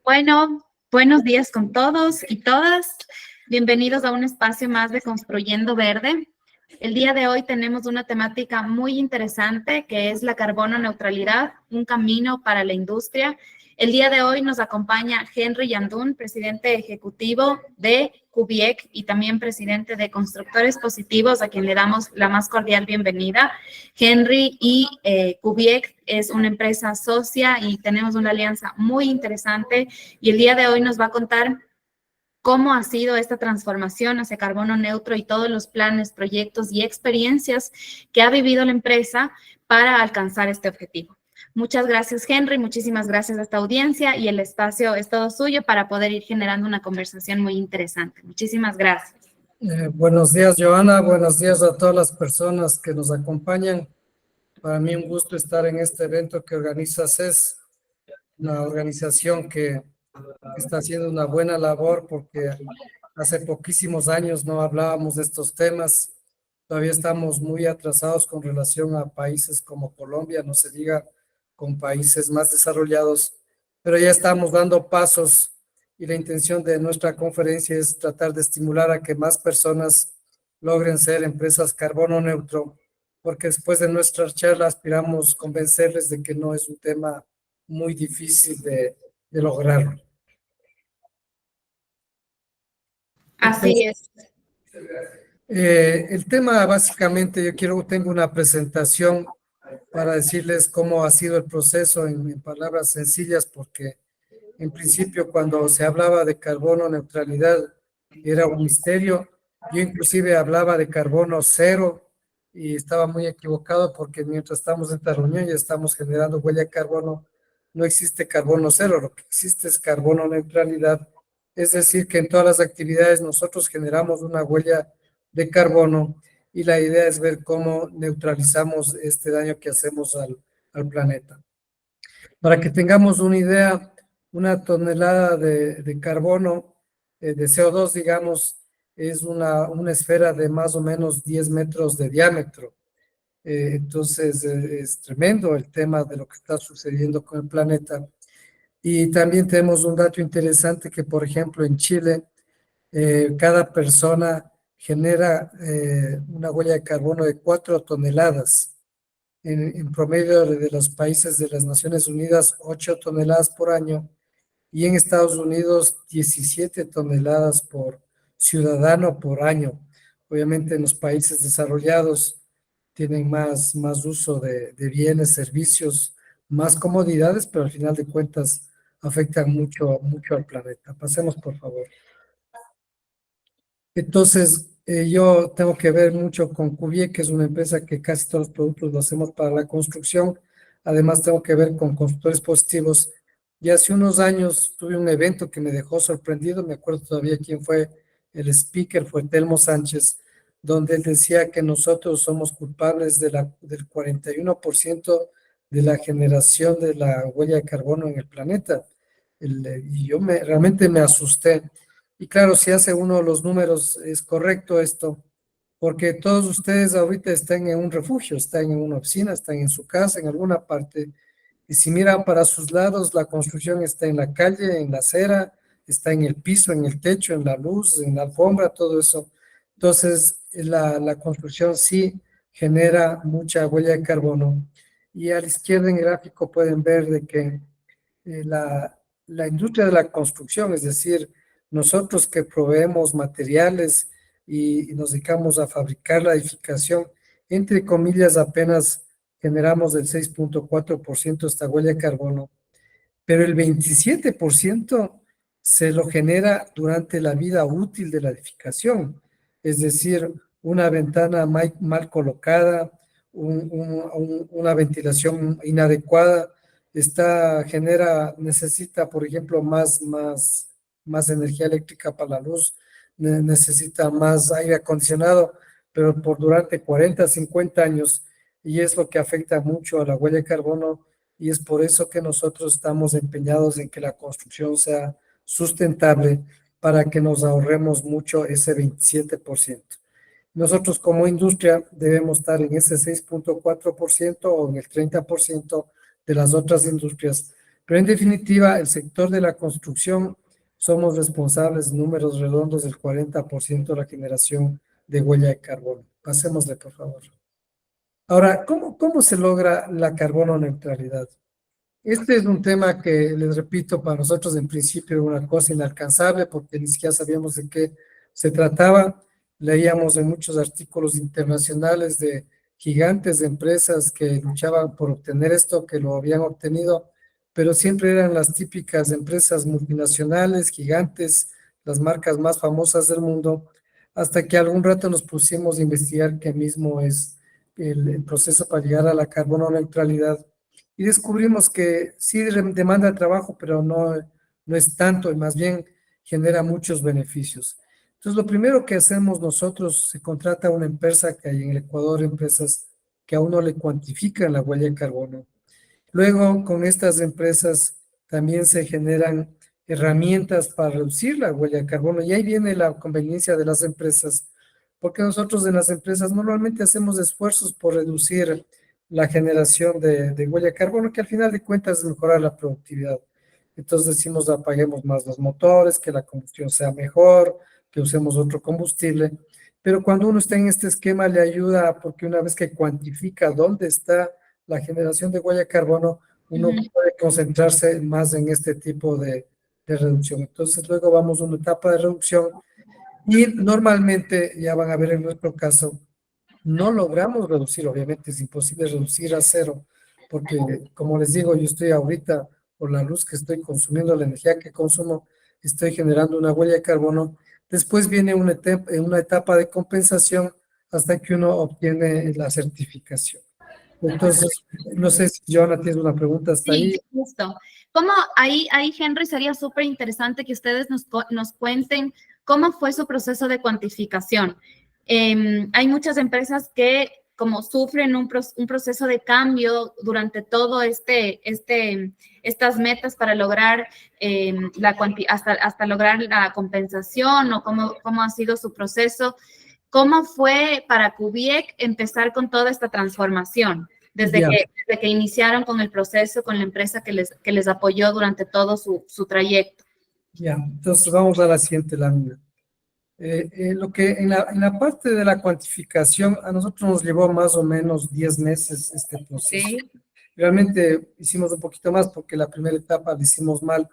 Bueno, buenos días con todos y todas. Bienvenidos a un espacio más de Construyendo Verde. El día de hoy tenemos una temática muy interesante que es la carbono neutralidad, un camino para la industria. El día de hoy nos acompaña Henry Yandún, presidente ejecutivo de Cubiec y también presidente de Constructores Positivos, a quien le damos la más cordial bienvenida. Henry y Cubiec es una empresa socia y tenemos una alianza muy interesante y el día de hoy nos va a contar cómo ha sido esta transformación hacia carbono neutro y todos los planes, proyectos y experiencias que ha vivido la empresa para alcanzar este objetivo. Muchas gracias, Henry. Muchísimas gracias a esta audiencia y el espacio es todo suyo para poder ir generando una conversación muy interesante. Muchísimas gracias. Buenos días, Joana. Buenos días a todas las personas que nos acompañan. Para mí un gusto estar en este evento que organiza CES, una organización que está haciendo una buena labor porque hace poquísimos años no hablábamos de estos temas. Todavía estamos muy atrasados con relación a países como Colombia, no se diga con países más desarrollados, pero ya estamos dando pasos y la intención de nuestra conferencia es tratar de estimular a que más personas logren ser empresas carbono neutro, porque después de nuestra charla aspiramos convencerles de que no es un tema muy difícil de lograrlo. Así es. El tema básicamente, tengo una presentación para decirles cómo ha sido el proceso en palabras sencillas, porque en principio cuando se hablaba de carbono neutralidad era un misterio. Yo inclusive hablaba de carbono cero y estaba muy equivocado porque mientras estamos en esta reunión y estamos generando huella de carbono, no existe carbono cero, lo que existe es carbono neutralidad. Es decir, que en todas las actividades nosotros generamos una huella de carbono y la idea es ver cómo neutralizamos este daño que hacemos al planeta. Para que tengamos una idea, una tonelada de carbono, de CO2, digamos, es una esfera de más o menos 10 metros de diámetro. Entonces, es tremendo el tema de lo que está sucediendo con el planeta. Y también tenemos un dato interesante que, por ejemplo, en Chile, cada persona genera una huella de carbono de 4 toneladas. En promedio de los países de las Naciones Unidas, 8 toneladas por año, y en Estados Unidos, 17 toneladas por ciudadano por año. Obviamente en los países desarrollados tienen más uso de bienes, servicios, más comodidades, pero al final de cuentas afectan mucho al planeta. Pasemos, por favor. Entonces, yo tengo que ver mucho con Cubiec, que es una empresa que casi todos los productos los hacemos para la construcción. Además, tengo que ver con Constructores Positivos. Y hace unos años tuve un evento que me dejó sorprendido. Me acuerdo todavía quién fue el speaker, fue Telmo Sánchez, donde él decía que nosotros somos culpables del 41% de la generación de la huella de carbono en el planeta. Y yo realmente me asusté. Y claro, si hace uno los números, es correcto esto, porque todos ustedes ahorita están en un refugio, están en una oficina, están en su casa, en alguna parte, y si miran para sus lados, la construcción está en la calle, en la acera, está en el piso, en el techo, en la luz, en la alfombra, todo eso. Entonces, la construcción sí genera mucha huella de carbono. Y a la izquierda en el gráfico pueden ver de que la industria de la construcción, es decir, nosotros que proveemos materiales y nos dedicamos a fabricar la edificación, entre comillas, apenas generamos el 6.4% de esta huella de carbono, pero el 27% se lo genera durante la vida útil de la edificación, es decir, una ventana mal colocada, una ventilación inadecuada, necesita, por ejemplo, más energía eléctrica para la luz, necesita más aire acondicionado, pero durante 40, 50 años, y es lo que afecta mucho a la huella de carbono, y es por eso que nosotros estamos empeñados en que la construcción sea sustentable para que nos ahorremos mucho ese 27%. Nosotros como industria debemos estar en ese 6.4% o en el 30% de las otras industrias, Pero en definitiva, el sector de la construcción somos responsables, números redondos, del 40% de la generación de huella de carbono. Pasémosle, por favor. Ahora, ¿cómo se logra la carbono neutralidad? Este es un tema que, les repito, para nosotros en principio era una cosa inalcanzable porque ni siquiera sabíamos de qué se trataba. Leíamos en muchos artículos internacionales de gigantes de empresas que luchaban por obtener esto, que lo habían obtenido, pero siempre eran las típicas empresas multinacionales, gigantes, las marcas más famosas del mundo, hasta que algún rato nos pusimos a investigar qué mismo es el proceso para llegar a la carbono neutralidad y descubrimos que sí demanda trabajo, pero no es tanto y más bien genera muchos beneficios. Entonces, lo primero que hacemos nosotros, se contrata una empresa que hay en el Ecuador, empresas que a uno le cuantifican la huella de carbono. Luego, con estas empresas también se generan herramientas para reducir la huella de carbono y ahí viene la conveniencia de las empresas, porque nosotros en las empresas normalmente hacemos esfuerzos por reducir la generación de huella de carbono, que al final de cuentas es mejorar la productividad. Entonces decimos apaguemos más los motores, que la combustión sea mejor, que usemos otro combustible, pero cuando uno está en este esquema le ayuda porque una vez que cuantifica dónde está la generación de huella de carbono, uno puede concentrarse más en este tipo de reducción. Entonces luego vamos a una etapa de reducción y normalmente, ya van a ver en nuestro caso, no logramos reducir, obviamente es imposible reducir a cero, porque como les digo, yo estoy ahorita, por la luz que estoy consumiendo, la energía que consumo, estoy generando una huella de carbono. Después viene una etapa de compensación hasta que uno obtiene la certificación. Entonces, no sé si Joana tienes una pregunta hasta ahí. Sí, justo. ¿Cómo ahí, Henry, sería súper interesante que ustedes nos cuenten cómo fue su proceso de cuantificación? Hay muchas empresas que como sufren un proceso de cambio durante todo estas metas para lograr hasta lograr la compensación o cómo ha sido su proceso. ¿Cómo fue para Kubiek empezar con toda esta transformación? Desde que iniciaron con el proceso, con la empresa que les apoyó durante todo su trayecto. Ya, entonces vamos a la siguiente lámina. Lo que en la parte de la cuantificación, a nosotros nos llevó más o menos 10 meses este proceso. Sí. Realmente hicimos un poquito más porque la primera etapa la hicimos mal.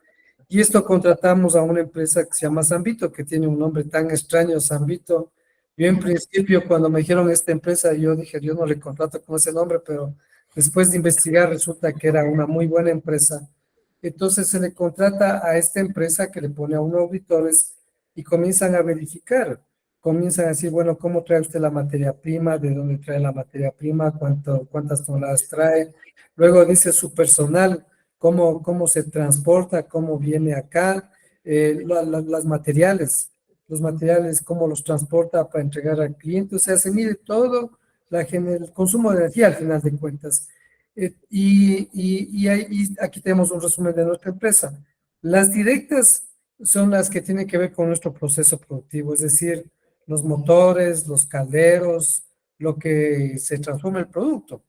Y esto contratamos a una empresa que se llama Zambito, que tiene un nombre tan extraño, Zambito. Yo en principio, cuando me dijeron esta empresa, yo dije, yo no le contrato con ese nombre, pero después de investigar resulta que era una muy buena empresa. Entonces se le contrata a esta empresa que le pone a unos auditores y comienzan a verificar, comienzan a decir, bueno, ¿cómo trae usted la materia prima? ¿De dónde trae la materia prima? ¿Cuántas toneladas trae? Luego dice su personal, cómo se transporta, cómo viene acá, los materiales, cómo los transporta para entregar al cliente, o sea, se mide todo el consumo de energía al final de cuentas. Y aquí tenemos un resumen de nuestra empresa. Las directas son las que tienen que ver con nuestro proceso productivo, es decir, los motores, los calderos, lo que se transforma el producto.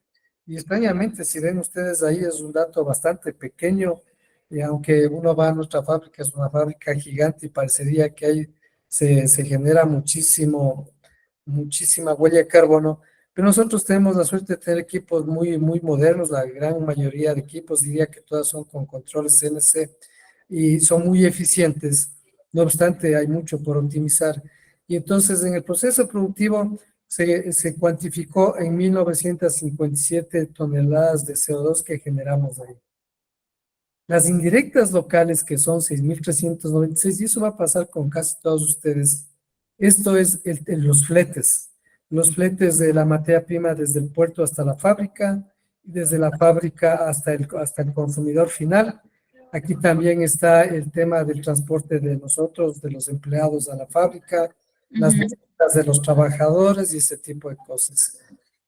Y extrañamente, si ven ustedes ahí, es un dato bastante pequeño, y aunque uno va a nuestra fábrica, es una fábrica gigante y parecería que ahí se genera muchísima huella de carbono, pero nosotros tenemos la suerte de tener equipos muy modernos, la gran mayoría de equipos, diría que todas son con controles CNC y son muy eficientes. No obstante, hay mucho por optimizar. Y entonces en el proceso productivo se cuantificó en 1957 toneladas de CO2 que generamos ahí. Las indirectas locales, que son 6.396, y eso va a pasar con casi todos ustedes. Esto es los fletes de la materia prima desde el puerto hasta la fábrica, y desde la fábrica hasta el consumidor final. Aquí también está el tema del transporte de nosotros, de los empleados a la fábrica, las visitas de los trabajadores y ese tipo de cosas.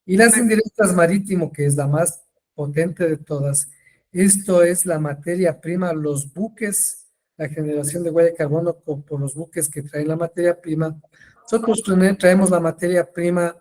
Y las indirectas marítimo, que es la más potente de todas. Esto es la materia prima, los buques, la generación de huella de carbono por los buques que traen la materia prima. Nosotros traemos la materia prima,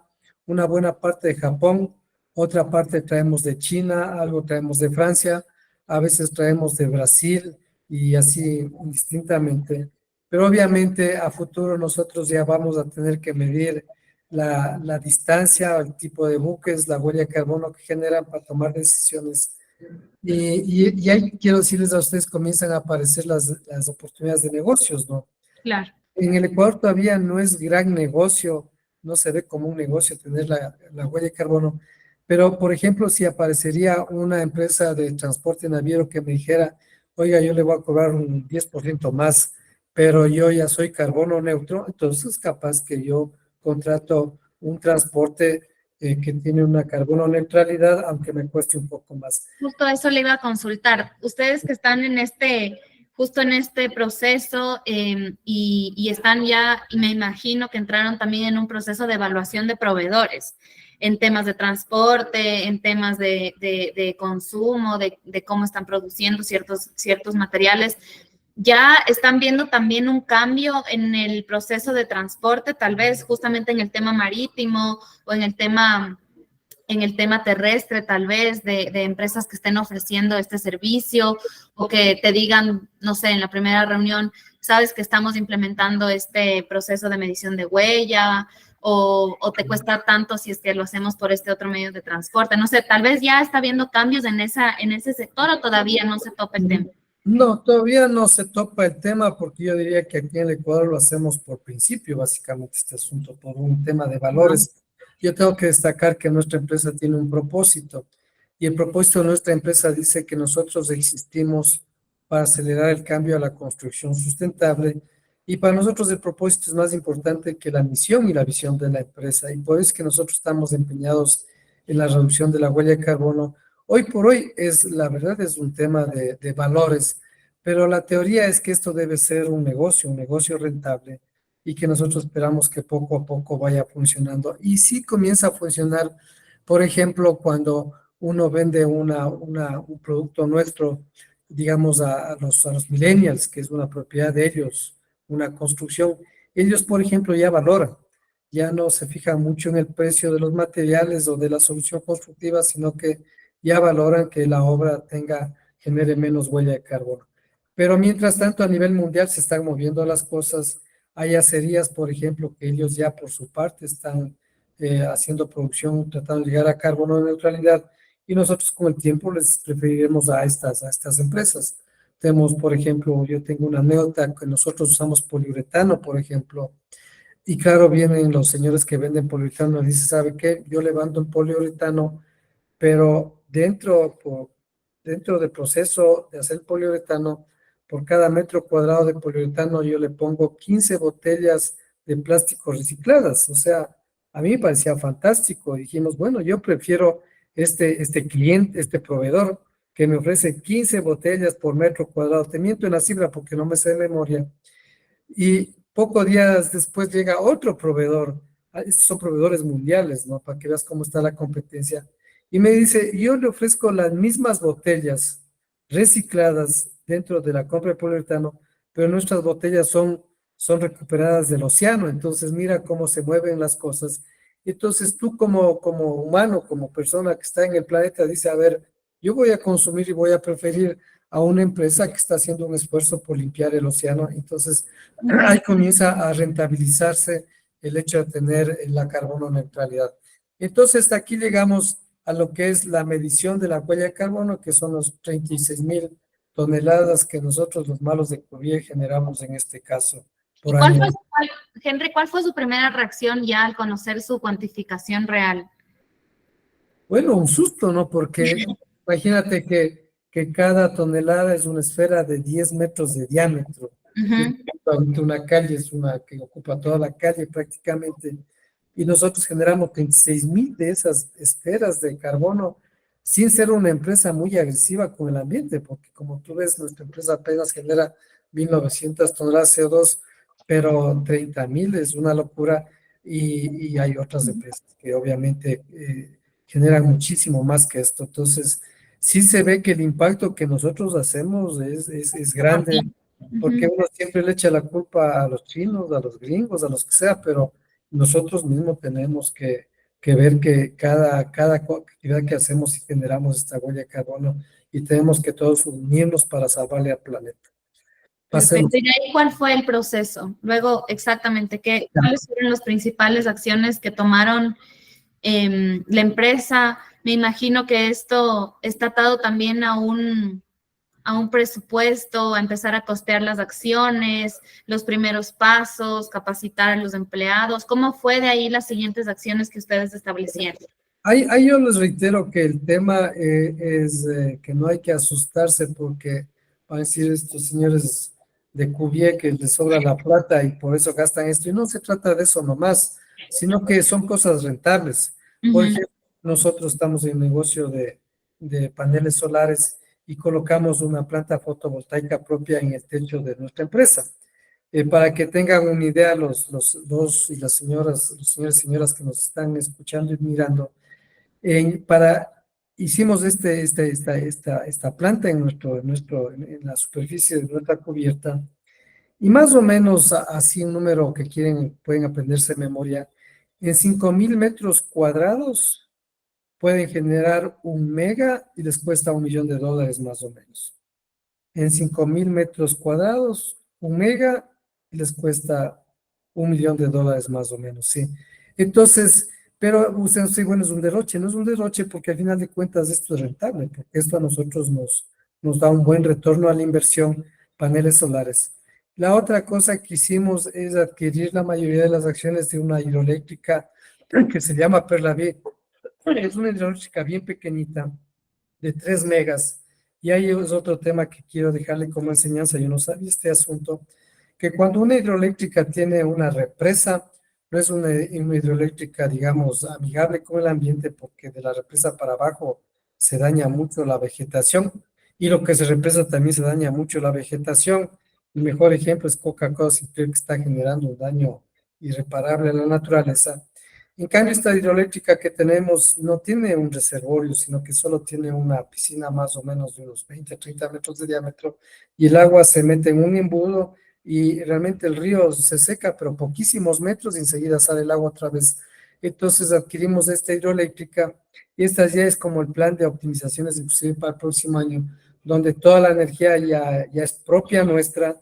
una buena parte de Japón, otra parte traemos de China, algo traemos de Francia, a veces traemos de Brasil y así indistintamente, pero obviamente a futuro nosotros ya vamos a tener que medir la distancia, el tipo de buques, la huella de carbono que generan para tomar decisiones. Y ahí quiero decirles a ustedes, comienzan a aparecer las oportunidades de negocios, ¿no? Claro. En el Ecuador todavía no es gran negocio, no se ve como un negocio tener la huella de carbono, pero por ejemplo, si aparecería una empresa de transporte naviero que me dijera, oiga, yo le voy a cobrar un 10% más, pero yo ya soy carbono neutro, entonces capaz que yo contrato un transporte que tiene una carbono neutralidad, aunque me cueste un poco más. Justo eso le iba a consultar. Ustedes que están en justo en este proceso y están ya, y me imagino que entraron también en un proceso de evaluación de proveedores en temas de transporte, en temas de consumo, de cómo están produciendo ciertos materiales. ¿Ya están viendo también un cambio en el proceso de transporte, tal vez justamente en el tema marítimo o en el tema terrestre, tal vez, de empresas que estén ofreciendo este servicio o que te digan, no sé, en la primera reunión, sabes que estamos implementando este proceso de medición de huella o te cuesta tanto si es que lo hacemos por este otro medio de transporte? No sé, tal vez ya está habiendo cambios en ese sector o todavía no se topa el tema. No, todavía no se topa el tema porque yo diría que aquí en el Ecuador lo hacemos por principio, básicamente, este asunto, por un tema de valores. Yo tengo que destacar que nuestra empresa tiene un propósito y el propósito de nuestra empresa dice que nosotros existimos para acelerar el cambio a la construcción sustentable y para nosotros el propósito es más importante que la misión y la visión de la empresa y por eso es que nosotros estamos empeñados en la reducción de la huella de carbono. Hoy por hoy la verdad es un tema de valores, pero la teoría es que esto debe ser un negocio rentable y que nosotros esperamos que poco a poco vaya funcionando. Y sí comienza a funcionar, por ejemplo, cuando uno vende un producto nuestro, digamos, a los millennials, que es una propiedad de ellos, una construcción, ellos, por ejemplo, ya valoran, ya no se fijan mucho en el precio de los materiales o de la solución constructiva, sino que ya valoran que la obra genere menos huella de carbono. Pero mientras tanto, a nivel mundial se están moviendo las cosas. Hay acerías, por ejemplo, que ellos ya por su parte están haciendo producción, tratando de llegar a carbono neutralidad, y nosotros con el tiempo les preferiremos a estas empresas. Tenemos, por ejemplo, yo tengo una anécdota que nosotros usamos poliuretano, por ejemplo, y claro, vienen los señores que venden poliuretano y dicen, ¿sabe qué? Yo levanto el poliuretano pero dentro del proceso de hacer poliuretano, por cada metro cuadrado de poliuretano yo le pongo 15 botellas de plástico recicladas. O sea, a mí me parecía fantástico. Dijimos, bueno, yo prefiero este cliente, este proveedor, que me ofrece 15 botellas por metro cuadrado. Te miento en la cifra porque no me sé de memoria. Y pocos días después llega otro proveedor. Estos son proveedores mundiales, ¿no? Para que veas cómo está la competencia. Y me dice, yo le ofrezco las mismas botellas recicladas dentro de la compra de poliuretano, pero nuestras botellas son recuperadas del océano. Entonces, mira cómo se mueven las cosas. Entonces, tú como humano, como persona que está en el planeta, dice, a ver, yo voy a consumir y voy a preferir a una empresa que está haciendo un esfuerzo por limpiar el océano. Entonces, ahí comienza a rentabilizarse el hecho de tener la carbono neutralidad. Entonces, hasta aquí llegamos a lo que es la medición de la huella de carbono, que son los 36.000 toneladas que nosotros, los malos de Cuvier, generamos en este caso ¿Y por año. Henry, cuál fue su primera reacción ya al conocer su cuantificación real? Bueno, un susto, ¿no? Porque imagínate que cada tonelada es una esfera de 10 metros de diámetro. Prácticamente una calle es una que ocupa toda la calle prácticamente. Y nosotros generamos 26.000 de esas esferas de carbono sin ser una empresa muy agresiva con el ambiente, porque como tú ves, nuestra empresa apenas genera 1.900 toneladas de CO2, pero 30.000 es una locura y hay otras empresas que obviamente generan muchísimo más que esto. Entonces, sí se ve que el impacto que nosotros hacemos es grande, porque uno siempre le echa la culpa a los chinos, a los gringos, a los que sea, pero nosotros mismos tenemos que ver que cada actividad que hacemos y generamos esta huella de carbono y tenemos que todos unirnos para salvarle al planeta. Pasemos. Perfecto. ¿Y de ahí cuál fue el proceso? Luego, exactamente, ¿cuáles fueron las principales acciones que tomaron la empresa? Me imagino que esto está atado también a un presupuesto, a empezar a costear las acciones, los primeros pasos, capacitar a los empleados. ¿Cómo fue de ahí las siguientes acciones que ustedes establecieron? Ahí yo les reitero que el tema es que no hay que asustarse porque van a decir estos señores de Cuvier que les sobra la plata y por eso gastan esto. Y no se trata de eso nomás, sino que son cosas rentables. Por Ujú. ejemplo, nosotros estamos en el negocio de paneles solares y colocamos una planta fotovoltaica propia en el techo de nuestra empresa. Para que tengan una idea los dos y las señoras, los señores y señoras que nos están escuchando y mirando, para, hicimos esta planta en la superficie de nuestra cubierta y más o menos así un número que quieren, pueden aprenderse de memoria, en 5.000 metros cuadrados pueden generar 1 mega y les cuesta $1 millón más o menos. En 5.000 metros cuadrados, 1 mega y les cuesta $1 millón más o menos, sí. Entonces, pero usted sí, bueno, es un derroche, no es un derroche porque al final de cuentas esto es rentable, porque esto a nosotros nos da un buen retorno a la inversión, paneles solares. La otra cosa que hicimos es adquirir la mayoría de las acciones de una hidroeléctrica que se llama Perla-B. Es una hidroeléctrica bien pequeñita, de 3 megas. Y ahí es otro tema que quiero dejarle como enseñanza. Yo no sabía este asunto, que cuando una hidroeléctrica tiene una represa, no es una hidroeléctrica, digamos, amigable con el ambiente, porque de la represa para abajo se daña mucho la vegetación y lo que se represa también se daña mucho la vegetación. El mejor ejemplo es Coca-Cola, que está generando un daño irreparable a la naturaleza. En cambio, esta hidroeléctrica que tenemos no tiene un reservorio, sino que solo tiene una piscina más o menos de unos 20, 30 metros de diámetro y el agua se mete en un embudo y realmente el río se seca, pero poquísimos metros y enseguida sale el agua otra vez. Entonces adquirimos esta hidroeléctrica y esta ya es como el plan de optimizaciones inclusive para el próximo año, donde toda la energía ya es propia nuestra,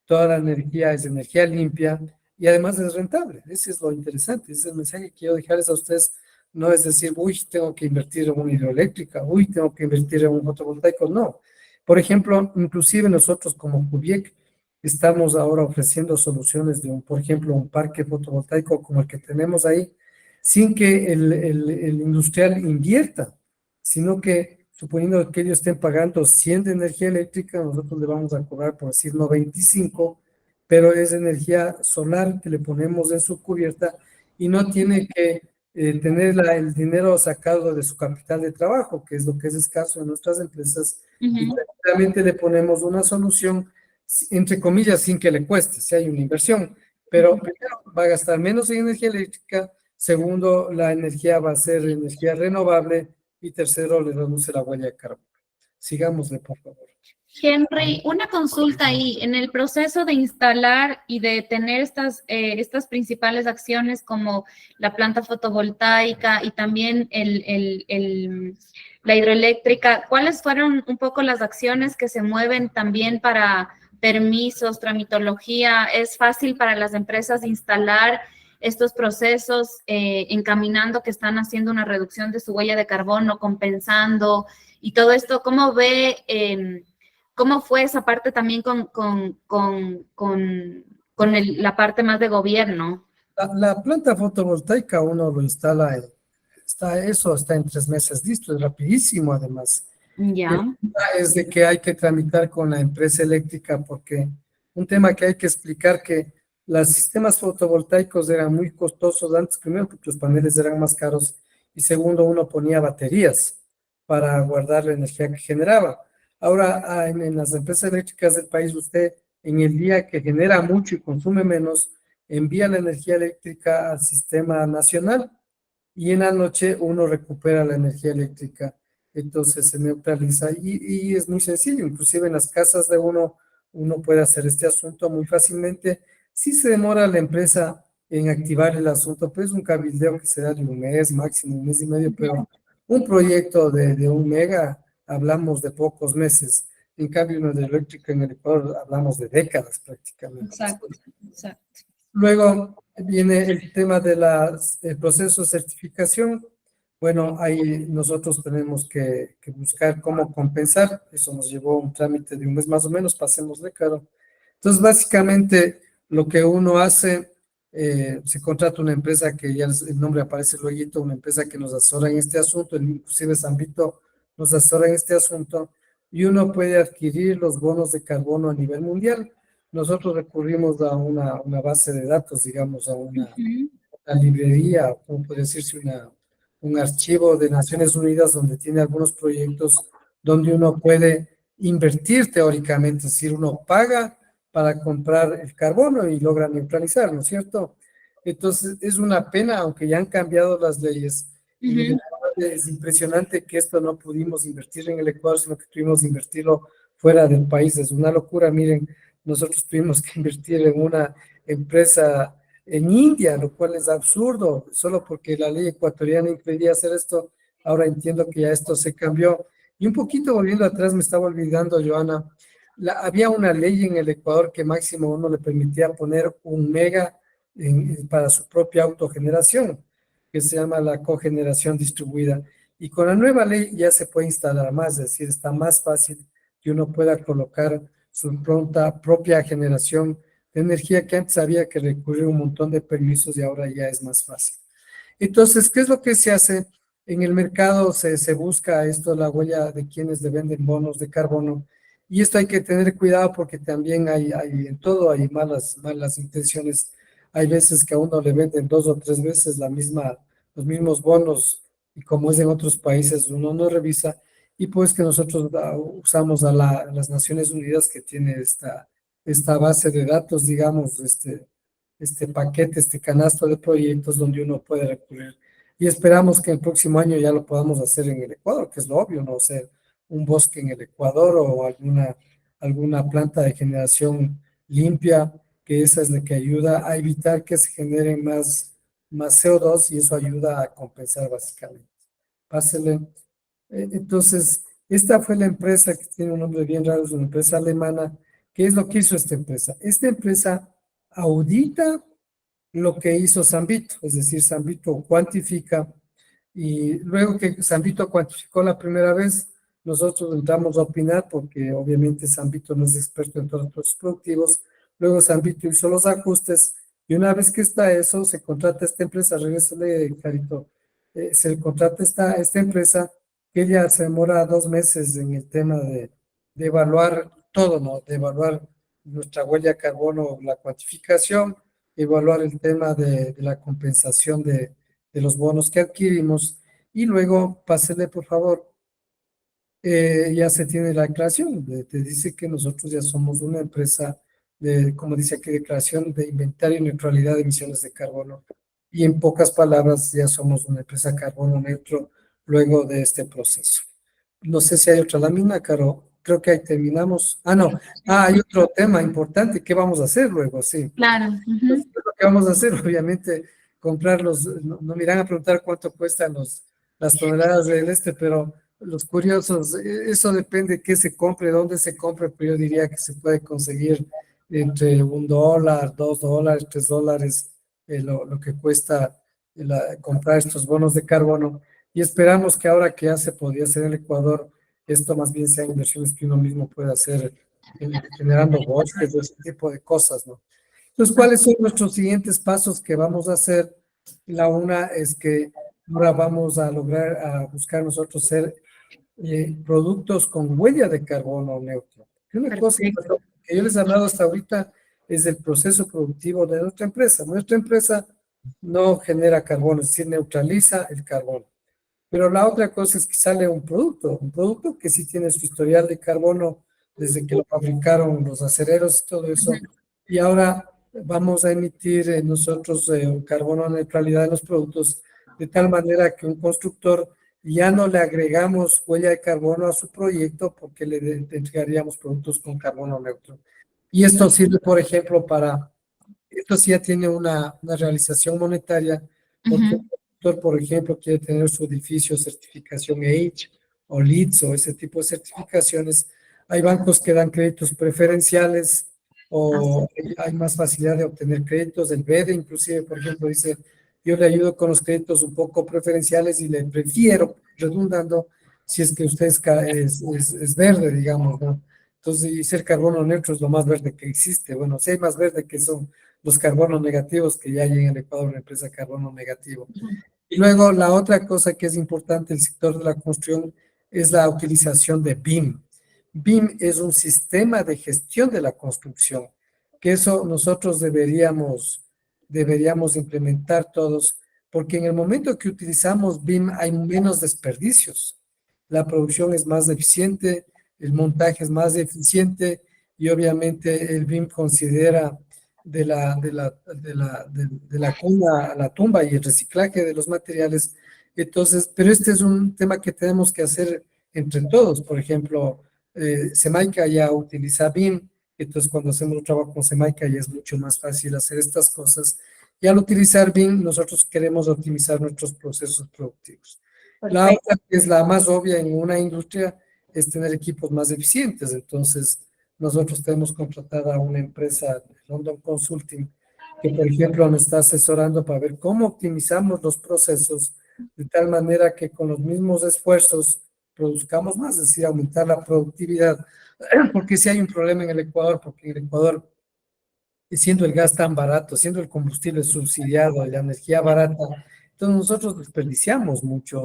toda la energía es energía limpia y además es rentable. Ese es lo interesante, ese es el mensaje que quiero dejarles a ustedes. No es decir, uy, tengo que invertir en una hidroeléctrica, uy, tengo que invertir en un fotovoltaico, no. Por ejemplo, inclusive nosotros como Cubiec estamos ahora ofreciendo soluciones de por ejemplo, un parque fotovoltaico como el que tenemos ahí, sin que el industrial invierta, sino que suponiendo que ellos estén pagando 100 de energía eléctrica, nosotros le vamos a cobrar, por decir, 95, pero es energía solar que le ponemos en su cubierta y no tiene que tener el dinero sacado de su capital de trabajo, que es lo que es escaso en nuestras empresas, y realmente le ponemos una solución, entre comillas, sin que le cueste, si hay una inversión, pero primero va a gastar menos en energía eléctrica, segundo, la energía va a ser energía renovable y tercero, le reduce la huella de carbono. Sigámosle, por favor. Henry, una consulta ahí. En el proceso de instalar y de tener estas principales acciones como la planta fotovoltaica y también la hidroeléctrica, ¿cuáles fueron un poco las acciones que se mueven también para permisos, tramitología? ¿Es fácil para las empresas instalar estos procesos encaminando que están haciendo una reducción de su huella de carbono, compensando y todo esto? ¿Cómo ve? ¿Cómo fue esa parte también la parte más de gobierno? La planta fotovoltaica uno lo instala, eso está en 3 meses listo, es rapidísimo además. El Ya. tema es de que hay que tramitar con la empresa eléctrica porque un tema que hay que explicar que los sistemas fotovoltaicos eran muy costosos antes, primero porque los paneles eran más caros y segundo uno ponía baterías para guardar la energía que generaba. Ahora en las empresas eléctricas del país usted en el día que genera mucho y consume menos, envía la energía eléctrica al sistema nacional y en la noche uno recupera la energía eléctrica, entonces se neutraliza y es muy sencillo, inclusive en las casas de uno puede hacer este asunto muy fácilmente. Si se demora la empresa en activar el asunto, pues un cabildeo que será de un mes, máximo un mes y medio, pero un proyecto de 1 mega hablamos de pocos meses. En cambio, en la eléctrica en el Ecuador hablamos de décadas prácticamente. Exacto, exacto. Luego viene el tema de el proceso de certificación. Bueno, ahí nosotros tenemos que buscar cómo compensar. Eso nos llevó un trámite de un mes más o menos, pasémosle, claro. Entonces, básicamente, lo que uno hace, se contrata una empresa que ya el nombre aparece luego, una empresa que nos asesora en este asunto, inclusive Sambito nos asesora en este asunto, y uno puede adquirir los bonos de carbono a nivel mundial. Nosotros recurrimos a una base de datos, digamos, a una librería, o como puede decirse, un archivo de Naciones Unidas donde tiene algunos proyectos donde uno puede invertir teóricamente, es decir, uno paga para comprar el carbono y logra neutralizar, ¿no es cierto? Entonces, es una pena, aunque ya han cambiado las leyes. En el Ecuador es impresionante que esto no pudimos invertir en el Ecuador, sino que tuvimos que invertirlo fuera del país. Es una locura. Miren, nosotros tuvimos que invertir en una empresa en India, lo cual es absurdo, solo porque la ley ecuatoriana impedía hacer esto. Ahora entiendo que ya esto se cambió. Y un poquito volviendo atrás, me estaba olvidando, Joana, había una ley en el Ecuador que máximo uno le permitía poner 1 mega para su propia autogeneración, que se llama la cogeneración distribuida. Y con la nueva ley ya se puede instalar más, es decir, está más fácil que uno pueda colocar su propia generación de energía, que antes había que recurrir a un montón de permisos y ahora ya es más fácil. Entonces, ¿qué es lo que se hace? En el mercado se busca esto, la huella de quienes le venden bonos de carbono, y esto hay que tener cuidado porque también en todo hay malas intenciones. Hay veces que a uno le venden 2 o 3 veces los mismos bonos, y como es en otros países, uno no revisa, y pues que nosotros usamos a las Naciones Unidas, que tiene esta base de datos, digamos, este paquete, este canasto de proyectos donde uno puede recurrir. Y esperamos que el próximo año ya lo podamos hacer en el Ecuador, que es lo obvio, ¿no? O sea, un bosque en el Ecuador o alguna planta de generación limpia, que esa es la que ayuda a evitar que se generen más CO2, y eso ayuda a compensar básicamente. Pásele. Entonces, esta fue la empresa que tiene un nombre bien raro, es una empresa alemana. ¿Qué es lo que hizo esta empresa? Esta empresa audita lo que hizo Sambito, es decir, Sambito cuantifica, y luego que Sambito cuantificó la primera vez, nosotros entramos a opinar porque obviamente Sambito no es experto en todos los procesos productivos. Luego Sambito hizo los ajustes, y una vez que está eso, se contrata esta empresa, regresale, Carito, se contrata esta empresa, que ya se demora 2 meses en el tema de evaluar todo, ¿no? De evaluar nuestra huella de carbono, la cuantificación, evaluar el tema de la compensación de los bonos que adquirimos, y luego pásele, por favor, ya se tiene la declaración, te dice que nosotros ya somos una empresa como dice aquí, declaración de inventario y neutralidad de emisiones de carbono, y en pocas palabras ya somos una empresa carbono neutro luego de este proceso. No sé si hay otra lámina, Caro. Creo que ahí terminamos. No. Hay otro tema importante. ¿Qué vamos a hacer luego? Sí. Claro. Entonces, ¿qué es lo que vamos a hacer? Obviamente, comprarlos. No me irán a preguntar cuánto cuestan las toneladas del pero los curiosos, eso depende de qué se compre, dónde se compre, pero yo diría que se puede conseguir entre $1, $2, $3, lo que cuesta comprar estos bonos de carbono. Y esperamos que ahora que ya se podía hacer en el Ecuador, esto más bien sean inversiones que uno mismo puede hacer, generando bosques, ese tipo de cosas, ¿no? Entonces, ¿cuáles son nuestros siguientes pasos que vamos a hacer? La una es que ahora vamos a lograr, a buscar nosotros ser productos con huella de carbono neutro. Y una cosa que yo les he hablado hasta ahorita es el proceso productivo de nuestra empresa. Nuestra empresa no genera carbono, es decir, neutraliza el carbono. Pero la otra cosa es que sale un producto que sí tiene su historial de carbono desde que lo fabricaron los acereros y todo eso. Y ahora vamos a emitir nosotros un carbono neutralidad en los productos, de tal manera que un constructor ya no le agregamos huella de carbono a su proyecto, porque le entregaríamos productos con carbono neutro. Y esto sirve, por ejemplo, esto sí ya tiene una realización monetaria, porque el productor, por ejemplo, quiere tener su edificio certificación EH, o LEEDs o ese tipo de certificaciones. Hay bancos que dan créditos preferenciales o hay más facilidad de obtener créditos. El BEDE inclusive, por ejemplo, dice, yo le ayudo con los créditos un poco preferenciales y le prefiero, redundando, si es que usted es verde, digamos, ¿no? Entonces, y ser carbono neutro es lo más verde que existe. Bueno, si hay más verde que son los carbonos negativos, que ya hay en el Ecuador una empresa carbono negativo. Y luego la otra cosa que es importante en el sector de la construcción es la utilización de BIM. BIM es un sistema de gestión de la construcción, que eso nosotros deberíamos implementar todos, porque en el momento que utilizamos BIM hay menos desperdicios. La producción es más eficiente, el montaje es más eficiente y obviamente el BIM considera de la cuna a la tumba y el reciclaje de los materiales. Entonces, pero este es un tema que tenemos que hacer entre todos. Por ejemplo, Semaica ya utiliza BIM, entonces cuando hacemos un trabajo con Semaica ya es mucho más fácil hacer estas cosas. Y al utilizar BIM, nosotros queremos optimizar nuestros procesos productivos. La otra, que es la más obvia en una industria, es tener equipos más eficientes. Entonces, nosotros tenemos contratada a una empresa, London Consulting, que por ejemplo nos está asesorando para ver cómo optimizamos los procesos de tal manera que con los mismos esfuerzos produzcamos más, es decir, aumentar la productividad. Porque si hay un problema en el Ecuador, porque en el Ecuador, siendo el gas tan barato, siendo el combustible subsidiado, la energía barata, entonces nosotros desperdiciamos mucha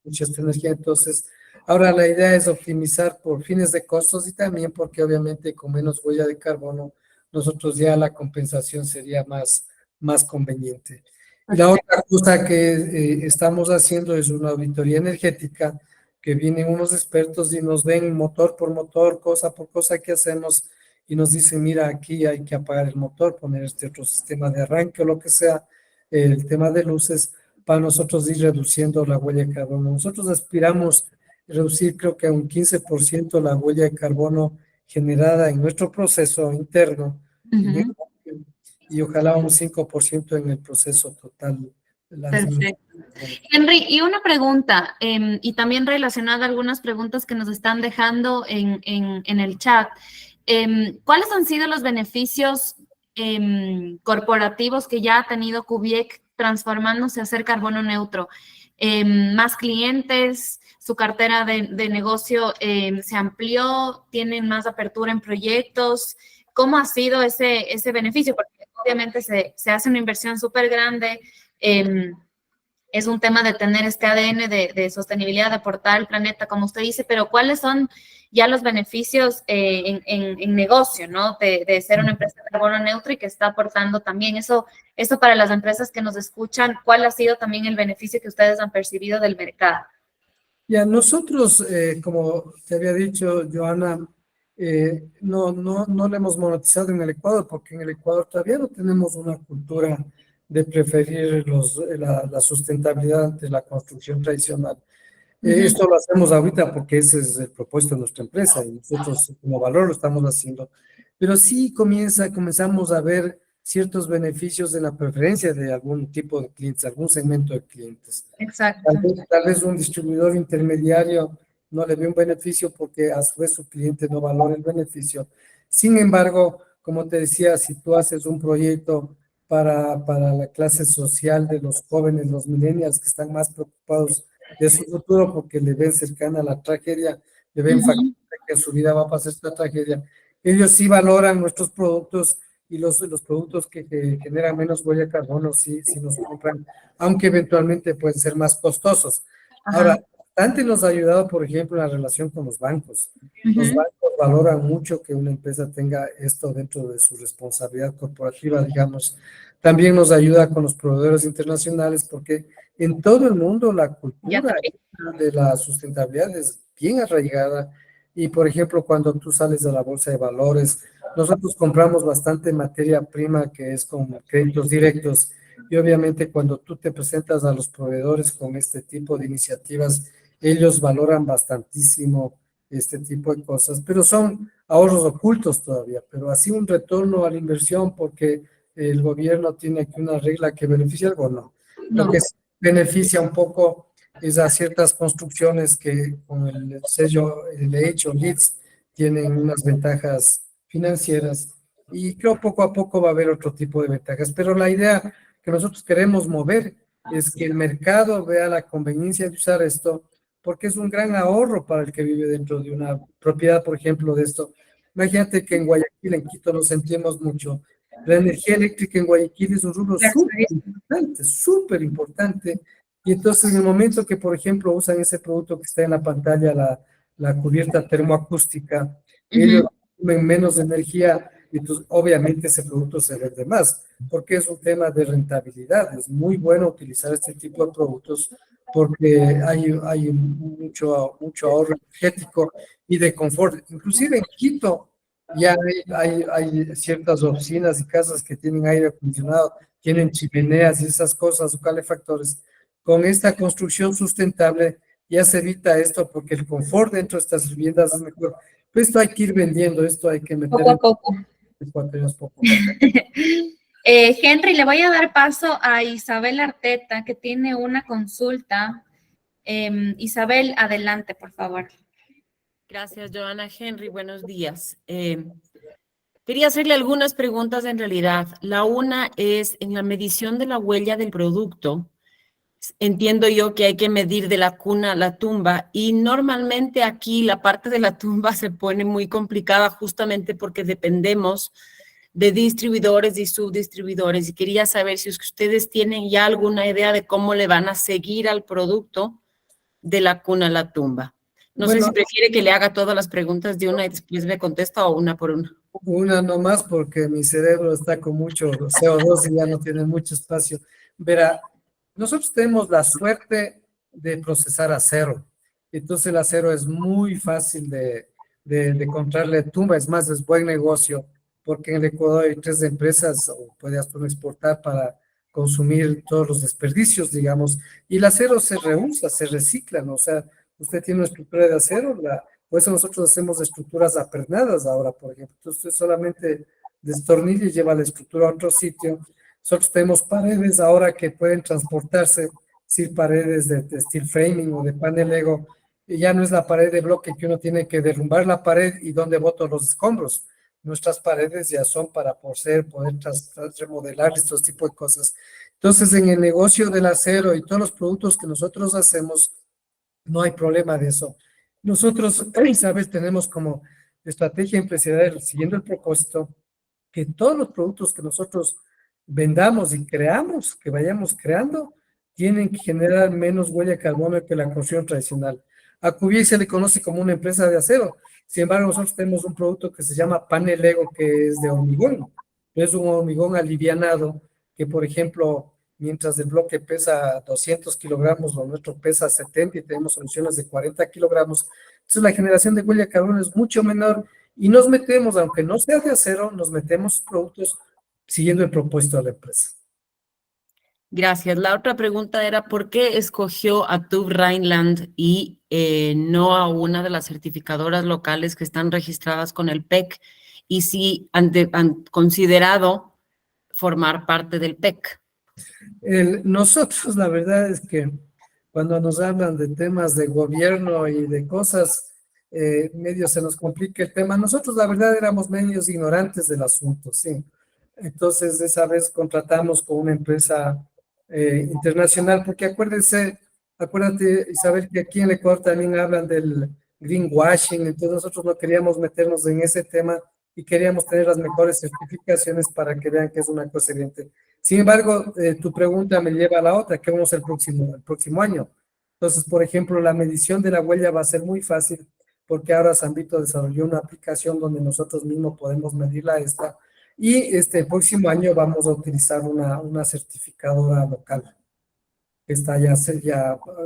esta energía. Entonces, ahora la idea es optimizar por fines de costos y también porque obviamente con menos huella de carbono, nosotros ya la compensación sería más conveniente. Y la otra cosa que estamos haciendo es una auditoría energética, que vienen unos expertos y nos ven motor por motor, cosa por cosa que hacemos, y nos dicen, mira, aquí hay que apagar el motor, poner este otro sistema de arranque o lo que sea, el tema de luces, para nosotros ir reduciendo la huella de carbono. Nosotros aspiramos a reducir, creo que a un 15% la huella de carbono generada en nuestro proceso interno, y ojalá un 5% en el proceso total. Perfecto. Henry, y una pregunta, y también relacionada a algunas preguntas que nos están dejando en el chat. ¿Cuáles han sido los beneficios corporativos que ya ha tenido Cubiec transformándose a ser carbono neutro? ¿Más clientes? ¿Su cartera de negocio se amplió? ¿Tienen más apertura en proyectos? ¿Cómo ha sido ese beneficio? Porque obviamente se hace una inversión súper grande. Es un tema de tener este ADN de sostenibilidad, de aportar al planeta, como usted dice, pero ¿cuáles son ya los beneficios en negocio, ¿no? De ser una empresa de carbono neutro y que está aportando también eso para las empresas que nos escuchan? ¿Cuál ha sido también el beneficio que ustedes han percibido del mercado? Ya, nosotros, como te había dicho, Joana, no lo hemos monetizado en el Ecuador, porque en el Ecuador todavía no tenemos una cultura de preferir la sustentabilidad ante la construcción tradicional. Esto lo hacemos ahorita porque ese es el propósito de nuestra empresa y nosotros como valor lo estamos haciendo. Pero sí comenzamos a ver ciertos beneficios de la preferencia de algún tipo de clientes, algún segmento de clientes. Exacto. Tal vez un distribuidor intermediario no le ve un beneficio porque a su vez su cliente no valora el beneficio. Sin embargo, como te decía, si tú haces un proyecto para la clase social de los jóvenes, los millennials que están más preocupados de su futuro porque le ven cercana a la tragedia, le ven que en su vida va a pasar esta tragedia, ellos sí valoran nuestros productos y los productos que generan menos huella de carbono sí nos compran, aunque eventualmente pueden ser más costosos. Ahora, bastante nos ha ayudado, por ejemplo, en la relación con los bancos. Los bancos valoran mucho que una empresa tenga esto dentro de su responsabilidad corporativa, digamos. También nos ayuda con los proveedores internacionales porque en todo el mundo la cultura de la sustentabilidad es bien arraigada. Y, por ejemplo, cuando tú sales de la bolsa de valores, nosotros compramos bastante materia prima que es con créditos directos. Y obviamente cuando tú te presentas a los proveedores con este tipo de iniciativas, ellos valoran bastantísimo este tipo de cosas, pero son ahorros ocultos todavía, pero así un retorno a la inversión porque el gobierno tiene aquí una regla que beneficia algo, no. Lo que beneficia un poco es a ciertas construcciones que con el sello LH o LEEDs tienen unas ventajas financieras y creo poco a poco va a haber otro tipo de ventajas, pero la idea que nosotros queremos mover es que el mercado vea la conveniencia de usar esto porque es un gran ahorro para el que vive dentro de una propiedad, por ejemplo, de esto. Imagínate que en Guayaquil, en Quito, nos sentimos mucho. La energía eléctrica en Guayaquil es un rubro súper importante. Y entonces, en el momento que, por ejemplo, usan ese producto que está en la pantalla, la cubierta termoacústica, ellos consumen menos energía y entonces, obviamente, ese producto se vende más, porque es un tema de rentabilidad. Es muy bueno utilizar este tipo de productos porque hay mucho ahorro energético y de confort. Inclusive en Quito ya hay ciertas oficinas y casas que tienen aire acondicionado, tienen chimeneas y esas cosas o calefactores. Con esta construcción sustentable ya se evita esto porque el confort dentro de estas viviendas es mejor. Pero esto hay que ir vendiendo, esto hay que meter Poco a poco. en 4 años poco a poco. Henry, le voy a dar paso a Isabel Arteta, que tiene una consulta. Isabel, adelante, por favor. Gracias, Joana. Henry, buenos días. Quería hacerle algunas preguntas en realidad. La una es, en la medición de la huella del producto, entiendo yo que hay que medir de la cuna a la tumba y normalmente aquí la parte de la tumba se pone muy complicada justamente porque dependemos de distribuidores y subdistribuidores y quería saber si ustedes tienen ya alguna idea de cómo le van a seguir al producto de la cuna a la tumba. No sé si prefiere que le haga todas las preguntas de una y después me contesta o una por una. Una nomás porque mi cerebro está con mucho CO2 y ya no tiene mucho espacio. Verá, nosotros tenemos la suerte de procesar acero. Entonces el acero es muy fácil de encontrarle tumba. Es más, es buen negocio porque en el Ecuador hay 3 empresas, o puede hasta uno exportar para consumir todos los desperdicios, digamos. Y el acero se reusa, se recicla, ¿no? O sea, usted tiene una estructura de acero, por eso nosotros hacemos estructuras apernadas ahora, por ejemplo. Entonces usted solamente destornilla y lleva la estructura a otro sitio. Nosotros tenemos paredes ahora que pueden transportarse, sin paredes de steel framing o de panel Lego. Y ya no es la pared de bloque que uno tiene que derrumbar la pared y donde boto los escombros. Nuestras paredes ya son para poder remodelar estos tipos de cosas. Entonces, en el negocio del acero y todos los productos que nosotros hacemos, no hay problema de eso. Nosotros, Isabel, tenemos como estrategia empresarial, siguiendo el propósito, que todos los productos que nosotros vendamos y creamos, que vayamos creando, tienen que generar menos huella de carbono que la construcción tradicional. A Cubier se le conoce como una empresa de acero. Sin embargo, nosotros tenemos un producto que se llama panel Lego, que es de hormigón. Es un hormigón alivianado que, por ejemplo, mientras el bloque pesa 200 kilogramos, lo nuestro pesa 70 y tenemos soluciones de 40 kilogramos. Entonces, la generación de huella de carbono es mucho menor y nos metemos, aunque no sea de acero, nos metemos productos siguiendo el propósito de la empresa. Gracias. La otra pregunta era, ¿por qué escogió a TÜV Rheinland y no a una de las certificadoras locales que están registradas con el PEC? Y si han considerado formar parte del PEC. Nosotros, la verdad es que cuando nos hablan de temas de gobierno y de cosas, medio se nos complica el tema. Nosotros, la verdad, éramos medios ignorantes del asunto, sí. Entonces, esa vez contratamos con una empresa internacional, porque acuérdate, Isabel, que aquí en el Ecuador también hablan del greenwashing, entonces nosotros no queríamos meternos en ese tema y queríamos tener las mejores certificaciones para que vean que es una cosa evidente. Sin embargo, tu pregunta me lleva a la otra, ¿qué vamos el próximo año? Entonces, por ejemplo, la medición de la huella va a ser muy fácil porque ahora Sambito desarrolló una aplicación donde nosotros mismos podemos medirla esta y este próximo año vamos a utilizar una certificadora local que está ya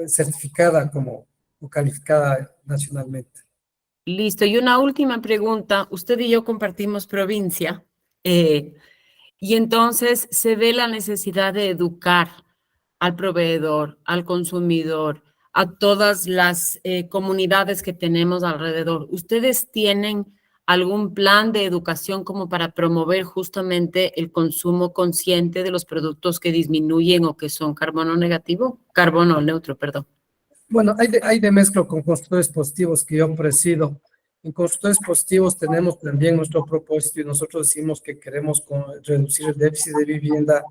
certificada como o calificada nacionalmente. Listo. Y una última pregunta. Usted y yo compartimos provincia y entonces se ve la necesidad de educar al proveedor, al consumidor, a todas las comunidades que tenemos alrededor. ¿Ustedes tienen algún plan de educación como para promover justamente el consumo consciente de los productos que disminuyen o que son carbono neutro, perdón? Bueno, hay de mezcla con constructores positivos que yo presido. En constructores positivos tenemos también nuestro propósito y nosotros decimos que queremos reducir el déficit de vivienda